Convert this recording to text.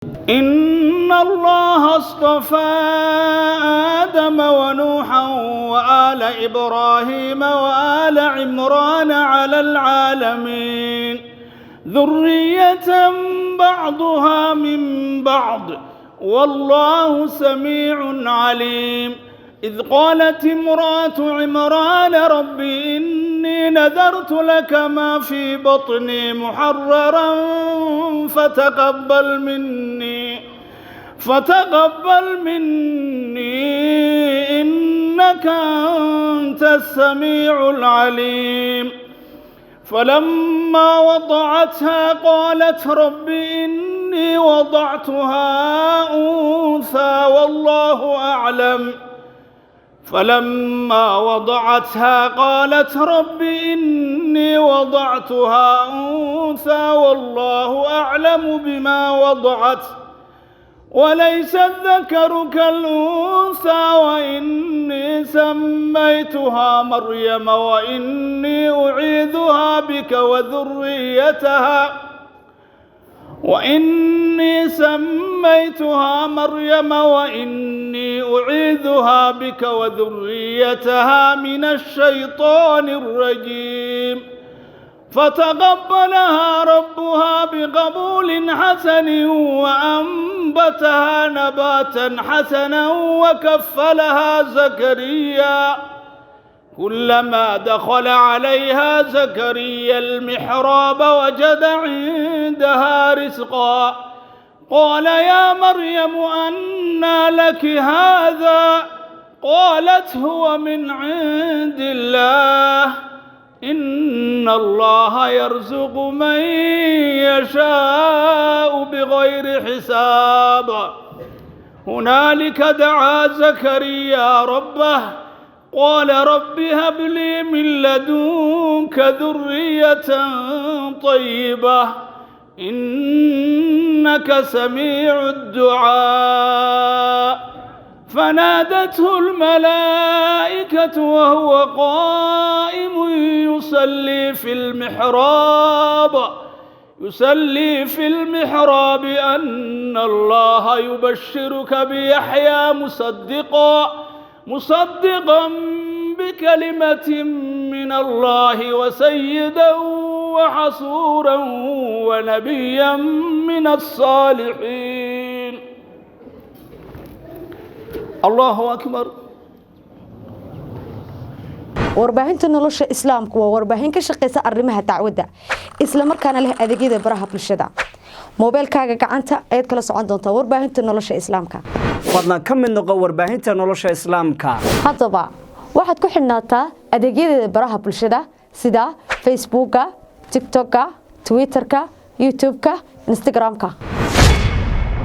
إن الله اصطفى آدم ونوحا وآل إبراهيم وآل عمران على العالمين ذرية بعضها من بعض والله سميع عليم. إذ قالت امرأة عمران رب إني نذرت لك ما في بطني محررا فتقبل مني إنك أنت السميع العليم. فلما وضعتها قالت رب إني وضعتها أنثى والله أعلم. فلما وضعتها قالت رب إني وضعتها أنثى والله أعلم بما وضعت وليس الذكر كالأنثى وإني سميتها مريم وإني أعيذها بك وذريتها من الشيطان الرجيم. فتقبلها ربها بقبول حسن وأنبتها نباتا حسنا وكفلها زكريا. كلما دخل عليها زكريا المحراب وجد عندها رزقا قال يا مريم أنى لك هذا؟ قالت هو من عند الله إن الله يرزق من يشاء بغير حساب. هنالك دعا زكريا ربه قال رب هب لي من لدنك ذرية طيبة إنك سميع الدعاء. فنادته الملائكة وهو قائم يصلي في المحراب أن الله يبشرك بيحيى مصدقا بكلمة من الله وسيدا وحصورا ونبيا من الصالحين. الله أكبر. warbaahinta nolosha islaamku waa warbaahin ka shaqeysa arrimaha dacwadda isla markaana leh adeegyada baraha bulshada. moobilkaaga gacanta ayaad kala socon doontaa warbaahinta nolosha islaamka. fadlan ka mid noqo warbaahinta nolosha islaamka. haddaba waxaad ku xidhnaataa adeegyada baraha bulshada sida Facebooka, TikToka, Twitterka, YouTubeka, Instagramka.